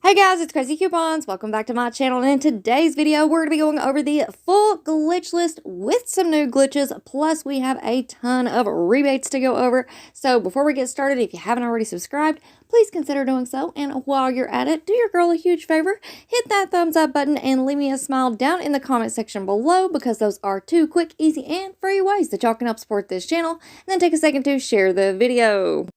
Hey guys, it's Craz-E Coupons. Welcome back to my channel, and in today's video, we're going to be going over the full glitch list with some new glitches, plus we have a ton of rebates to go over. So before we get started, if you haven't already subscribed, please consider doing so, and while you're at it, do your girl a huge favor, hit that thumbs up button and leave me a smile down in the comment section below, because those are two quick, easy, and free ways that y'all can help support this channel, and then take a second to share the video.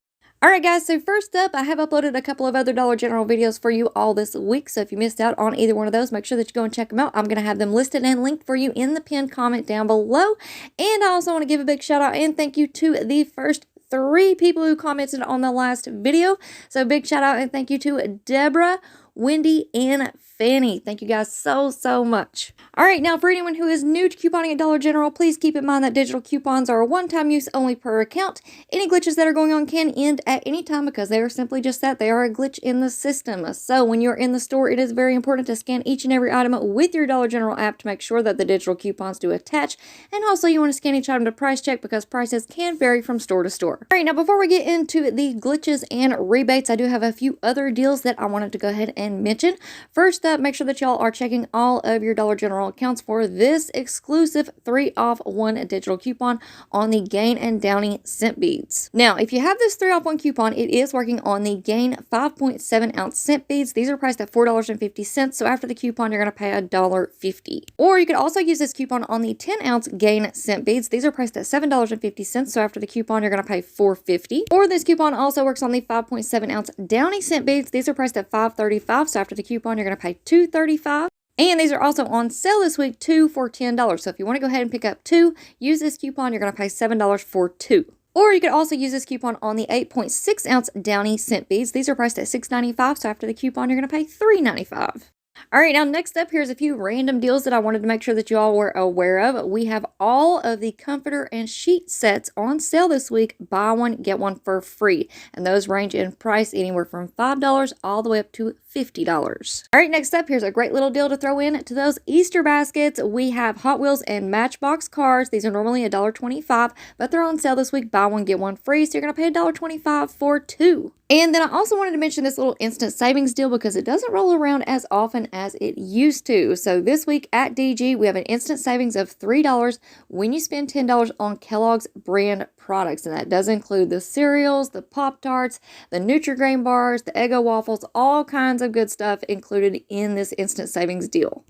Alright guys, so first up, I have uploaded a couple of other Dollar General videos for you all this week, so if you missed out on either one of those, make sure that you go and check them out. I'm going to have them listed and linked for you in the pinned comment down below. And I also want to give a big shout out and thank you to the first 3 people who commented on the last video. So big shout out and thank you to Deborah, Wendy, and Fanny. Thank you guys so much. Alright, now for anyone who is new to couponing at Dollar General, please keep in mind that digital coupons are a one-time use only per account. Any glitches that are going on can end at any time because they are simply just that. They are a glitch in the system. So when you're in the store, it is very important to scan each and every item with your Dollar General app to make sure that the digital coupons do attach. And also you want to scan each item to price check because prices can vary from store to store. Alright, now before we get into the glitches and rebates, I do have a few other deals that I wanted to go ahead and mention. First up, make sure that y'all are checking all of your Dollar General accounts for this exclusive 3 off 1 digital coupon on the Gain and Downy scent beads. Now, if you have this 3 off 1 coupon, it is working on the Gain 5.7 ounce scent beads. These are priced at $4.50, so after the coupon, you're going to pay $1.50. Or you could also use this coupon on the 10 ounce Gain scent beads. These are priced at $7.50, so after the coupon, you're going to pay $4.50. Or this coupon also works on the 5.7 ounce Downy scent beads. These are priced at $5.35, so after the coupon, you're going to pay $2.35. And these are also on sale this week, 2 for $10. So if you want to go ahead and pick up 2, use this coupon, you're going to pay $7 for 2. Or you could also use this coupon on the 8.6 ounce Downy scent beads. These are priced at $6.95, so after the coupon, you're going to pay $3.95. Alright, now next up, here's a few random deals that I wanted to make sure that you all were aware of. We have all of the comforter and sheet sets on sale this week. Buy one, get one for free. And those range in price anywhere from $5 all the way up to $50. Alright, next up, here's a great little deal to throw in to those Easter baskets. We have Hot Wheels and Matchbox cars. These are normally $1.25, but they're on sale this week. Buy one, get one free. So you're going to pay $1.25 for 2. And then I also wanted to mention this little instant savings deal because it doesn't roll around as often as it used to. So this week at DG, we have an instant savings of $3 when you spend $10 on Kellogg's brand products. And that does include the cereals, the Pop-Tarts, the Nutri-Grain bars, the Eggo waffles, all kinds of good stuff included in this instant savings deal.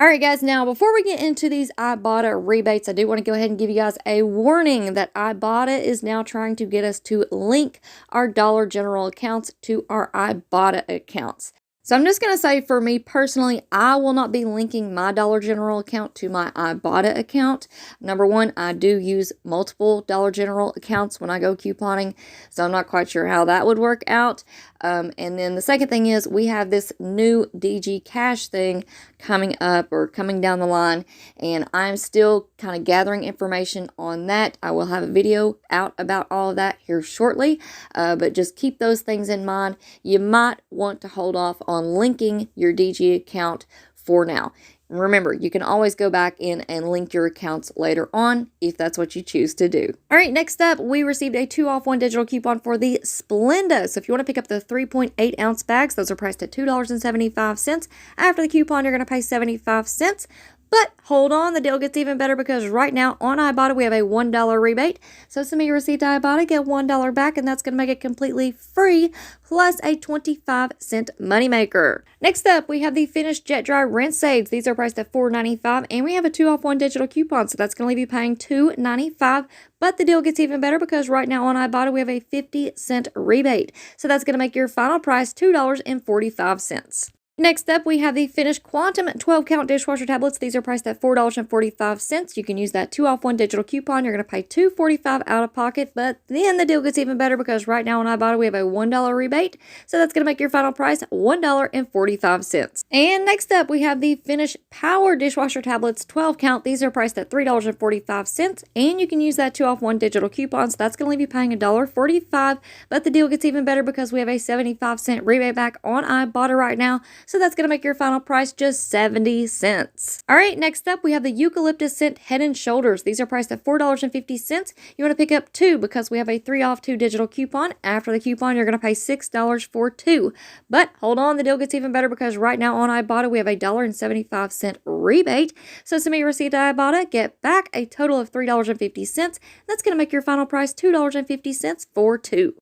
Alright guys, now before we get into these Ibotta rebates, I do want to go ahead and give you guys a warning that Ibotta is now trying to get us to link our Dollar General accounts to our Ibotta accounts. So I'm just going to say, for me personally, I will not be linking my Dollar General account to my Ibotta account. Number one, I do use multiple Dollar General accounts when I go couponing, so I'm not quite sure how that would work out. And then the second thing is we have this new DG Cash thing coming up or coming down the line, and I'm still kind of gathering information on that. I will have a video out about all of that here shortly, but just keep those things in mind. You might want to hold off on linking your DG account for now. Remember, you can always go back in and link your accounts later on if that's what you choose to do. Alright, next up, we received a 2 off 1 digital coupon for the Splenda. So if you want to pick up the 3.8 ounce bags, those are priced at $2.75. After the coupon, you're going to pay 75 cents. But hold on, the deal gets even better because right now on Ibotta we have a $1 rebate. So submit your receipt to Ibotta, get $1 back, and that's going to make it completely free, plus a 25-cent moneymaker. Next up, we have the Finish Jet Dry Rinse Aids. These are priced at $4.95, and we have a 2 off 1 digital coupon, so that's going to leave you paying $2.95. But the deal gets even better because right now on Ibotta we have a 50-cent rebate. So that's going to make your final price $2.45. Next up, we have the Finish Quantum 12-count dishwasher tablets. These are priced at $4.45. You can use that 2 off 1 digital coupon. You're going to pay $2.45 out of pocket, but then the deal gets even better because right now on Ibotta we have a $1 rebate. So that's going to make your final price $1.45. And next up, we have the Finish Power dishwasher tablets 12-count. These are priced at $3.45, and you can use that 2 off 1 digital coupon. So that's going to leave you paying $1.45, but the deal gets even better because we have a 75-cent rebate back on Ibotta right now. So that's going to make your final price just 70 cents. All right, next up we have the eucalyptus scent Head and Shoulders. These are priced at $4.50. You want to pick up 2 because we have a 3 off 2 digital coupon. After the coupon, you're going to pay $6 for 2. But hold on, the deal gets even better because right now on Ibotta, we have a $1.75 rebate. So submit your receipt to Ibotta, get back a total of $3.50. That's going to make your final price $2.50 for 2.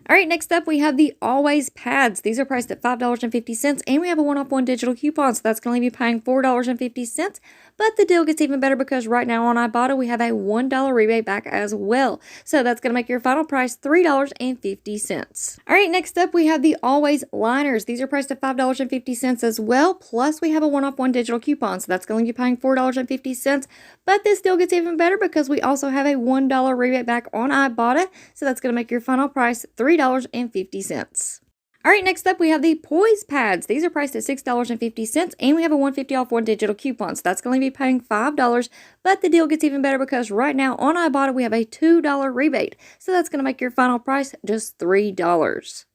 All right, next up we have the Always pads. These are priced at $5.50, and we have a 1-off-1 digital coupon, so that's going to leave you paying $4.50. But the deal gets even better because right now on Ibotta we have a $1 rebate back as well. So that's going to make your final price $3.50. All right, next up we have the Always liners. These are priced at $5.50 as well. Plus we have a 1-off-1 digital coupon, so that's going to leave you paying $4.50. But this deal gets even better because we also have a $1 rebate back on Ibotta. So that's going to make your final price $3.50. All right, next up we have the Poise pads. These are priced at $6.50, and we have a $1.50 off 1 digital coupon, so that's going to be paying $5. But the deal gets even better because right now on Ibotta we have a $2 rebate, so that's going to make your final price just $3.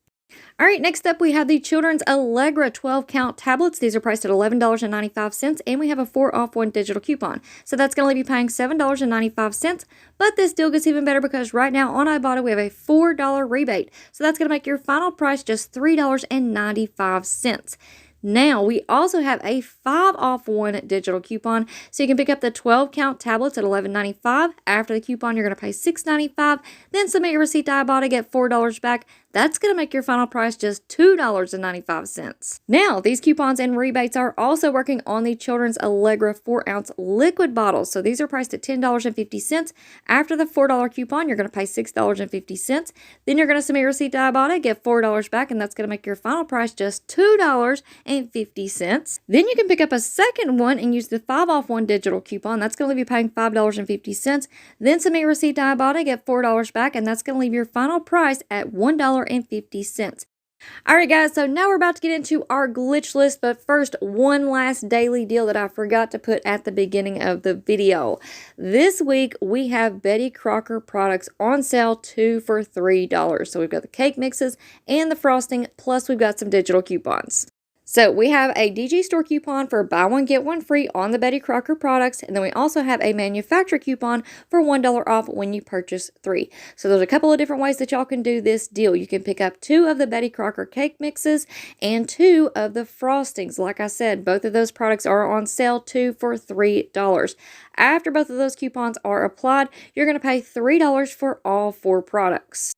All right, next up we have the Children's Allegra 12-count tablets. These are priced at $11.95, and we have a 4 off 1 digital coupon. So that's going to leave you paying $7.95. But this deal gets even better because right now on Ibotta we have a $4 rebate. So that's going to make your final price just $3.95. Now, we also have a 5 off 1 digital coupon, so you can pick up the 12-count tablets at $11.95. After the coupon, you're going to pay $6.95. Then submit your receipt to Ibotta, get $4 back. That's going to make your final price just $2.95. Now, these coupons and rebates are also working on the Children's Allegra 4-ounce liquid bottles. So these are priced at $10.50. After the $4 coupon, you're going to pay $6.50. Then you're going to submit your receipt to Ibotta, get $4 back, and that's going to make your final price just $2.50. Then you can pick up a second one and use the 5 off 1 digital coupon. That's going to leave you paying $5.50. Then submit your receipt to Ibotta, get $4 back, and that's going to leave your final price at $1.50. Alright guys, so now we're about to get into our glitch list, but first, one last daily deal that I forgot to put at the beginning of the video. This week, we have Betty Crocker products on sale 2 for $3. So we've got the cake mixes and the frosting, plus we've got some digital coupons. So we have a DG store coupon for buy one, get one free on the Betty Crocker products. And then we also have a manufacturer coupon for $1 off when you purchase 3. So there's a couple of different ways that y'all can do this deal. You can pick up 2 of the Betty Crocker cake mixes and 2 of the frostings. Like I said, both of those products are on sale 2 for $3. After both of those coupons are applied, you're going to pay $3 for all 4 products.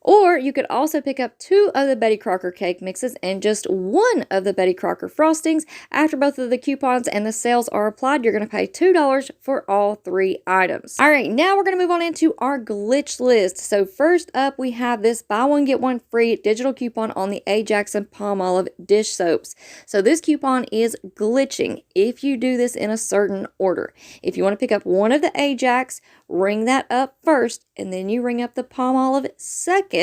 Or you could also pick up 2 of the Betty Crocker cake mixes and just 1 of the Betty Crocker frostings. After both of the coupons and the sales are applied, you're going to pay $2 for all 3 items. All right, now we're going to move on into our glitch list. So first up, we have this buy one, get one free digital coupon on the Ajax and Palmolive dish soaps. So this coupon is glitching if you do this in a certain order. If you want to pick up 1 of the Ajax, ring that up first, and then you ring up the Palmolive second.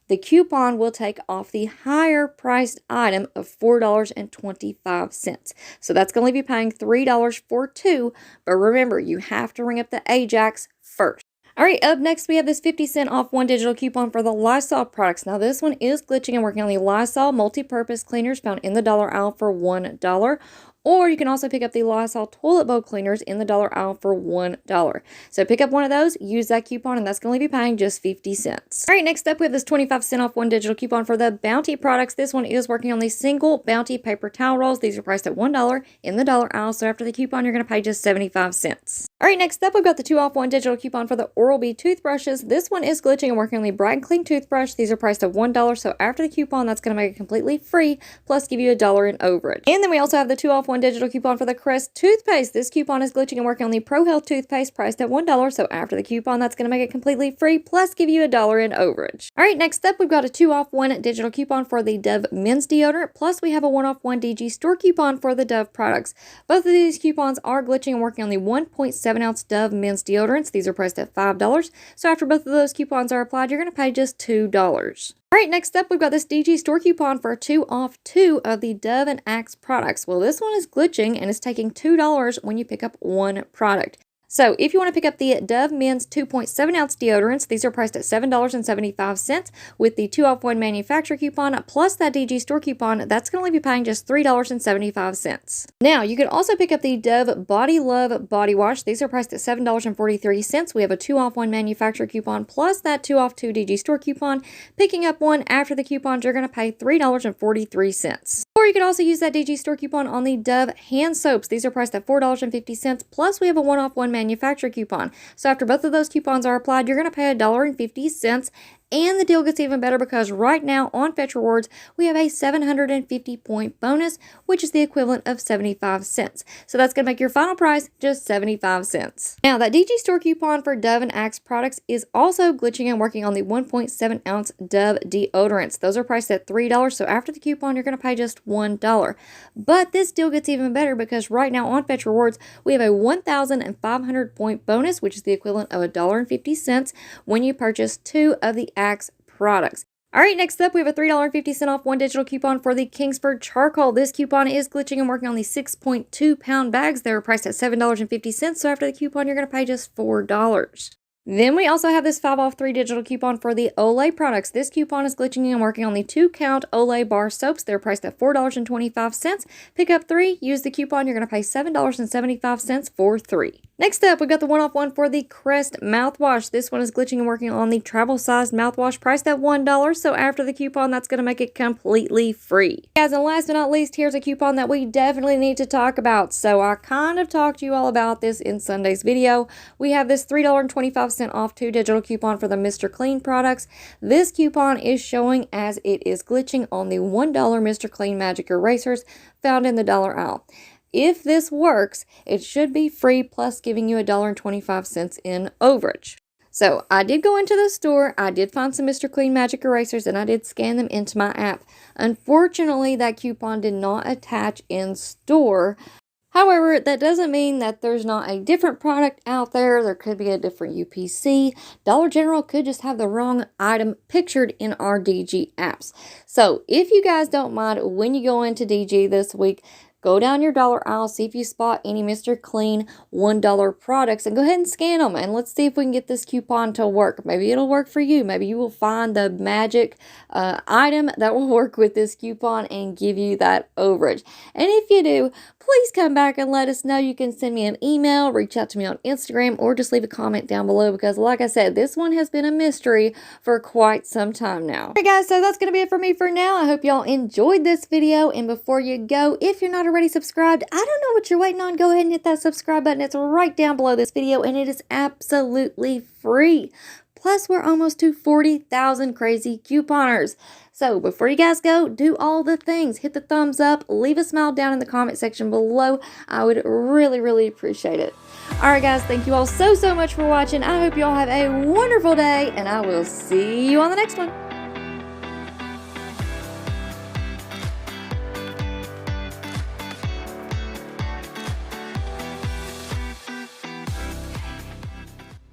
The coupon will take off the higher priced item of $4.25. So that's going to leave you paying $3 for 2, but remember, you have to ring up the Ajax first. All right, up next, we have this 50-cent off 1 digital coupon for the Lysol products. Now, this one is glitching and working on the Lysol multi-purpose cleaners found in the dollar aisle for $1. Or you can also pick up the Lysol toilet bowl cleaners in the dollar aisle for $1. So pick up one of those, use that coupon, and that's going to leave you paying just 50 cents. All right, next up, we have this 25-cent off 1 digital coupon for the Bounty products. This one is working on the single Bounty paper towel rolls. These are priced at $1 in the dollar aisle. So after the coupon, you're going to pay just 75 cents. All right, next up, we've got the 2 off 1 digital coupon for the Oral-B toothbrushes. This one is glitching and working on the Bright and Clean toothbrush. These are priced at $1. So after the coupon, that's going to make it completely free, plus give you $1 in overage. And then we also have the 2 off 1 digital coupon for the Crest toothpaste. This coupon is glitching and working on the Pro Health toothpaste priced at $1. So after the coupon, that's going to make it completely free, plus give you $1 in overage. All right, next up, we've got a 2 off 1 digital coupon for the Dove men's deodorant, plus we have a 1 off 1 DG store coupon for the Dove products. Both of these coupons are glitching and working on the 1.7 ounce Dove men's deodorants. These are priced at $5. So after both of those coupons are applied, you're going to pay just $2. All right, next up, we've got this DG store coupon for 2 off 2 of the Dove and Axe products. Well, this one is glitching and it's taking $2 when you pick up 1 product. So if you want to pick up the Dove Men's 2.7 ounce deodorants, these are priced at $7.75 with the 2 off 1 manufacturer coupon plus that DG store coupon. That's going to leave you paying just $3.75. Now you can also pick up the Dove Body Love Body Wash. These are priced at $7.43. We have a 2 off 1 manufacturer coupon plus that 2 off 2 DG store coupon. Picking up one after the coupons, you're going to pay $3.43. Or you could also use that DG store coupon on the Dove hand soaps. These are priced at $4.50 plus we have a 1 off 1 manufacturer coupon. So after both of those coupons are applied, you're going to pay $1.50. And the deal gets even better because right now on Fetch Rewards, we have a 750 point bonus, which is the equivalent of 75 cents. So that's going to make your final price just 75 cents. Now, that DG store coupon for Dove and Axe products is also glitching and working on the 1.7 ounce Dove deodorants. Those are priced at $3. So after the coupon, you're going to pay just $1. But this deal gets even better because right now on Fetch Rewards, we have a 1,500 point bonus, which is the equivalent of $1.50 when you purchase 2 of the Axe products. All right, next up, we have a $3.50 off 1 digital coupon for the Kingsford Charcoal. This coupon is glitching and working on the 6.2 pound bags. They're priced at $7.50. So after the coupon, you're going to pay just $4. Then we also have this 5 off 3 digital coupon for the Olay products. This coupon is glitching and working on the 2 count Olay bar soaps. They're priced at $4.25. Pick up 3, use the coupon, you're going to pay $7.75 for 3. Next up, we've got the 1 off 1 for the Crest mouthwash. This one is glitching and working on the travel sized mouthwash priced at $1. So after the coupon, that's going to make it completely free. Guys, and last but not least, here's a coupon that we definitely need to talk about. So I kind of talked to you all about this in Sunday's video. We have this $3.25 off 2 digital coupon for the Mr. Clean products. This coupon is showing as it is glitching on the $1 Mr. Clean Magic Erasers found in the dollar aisle. If this works, it should be free plus giving you $1.25 in overage. So I did go into the store, I did find some Mr. Clean Magic Erasers, and I did scan them into my app. Unfortunately, that coupon did not attach in store. However, that doesn't mean that there's not a different product out there. There could be a different UPC. Dollar General could just have the wrong item pictured in our DG apps. So if you guys don't mind, when you go into DG this week, go down your dollar aisle, see if you spot any Mr. Clean $1 products, and go ahead and scan them. And let's see if we can get this coupon to work. Maybe it'll work for you. Maybe you will find the magic item that will work with this coupon and give you that overage. And if you do, please come back and let us know. You can send me an email, reach out to me on Instagram, or just leave a comment down below because, like I said, this one has been a mystery for quite some time now. Alright guys, so that's going to be it for me for now. I hope y'all enjoyed this video, and before you go, if you're not already subscribed, I don't know what you're waiting on. Go ahead and hit that subscribe button. It's right down below this video, and it is absolutely free. Plus, we're almost to 40,000 crazy couponers. So before you guys go, do all the things. Hit the thumbs up, leave a smile down in the comment section below. I would really, really appreciate it. Alright guys, thank you all so much for watching. I hope you all have a wonderful day, and I will see you on the next one.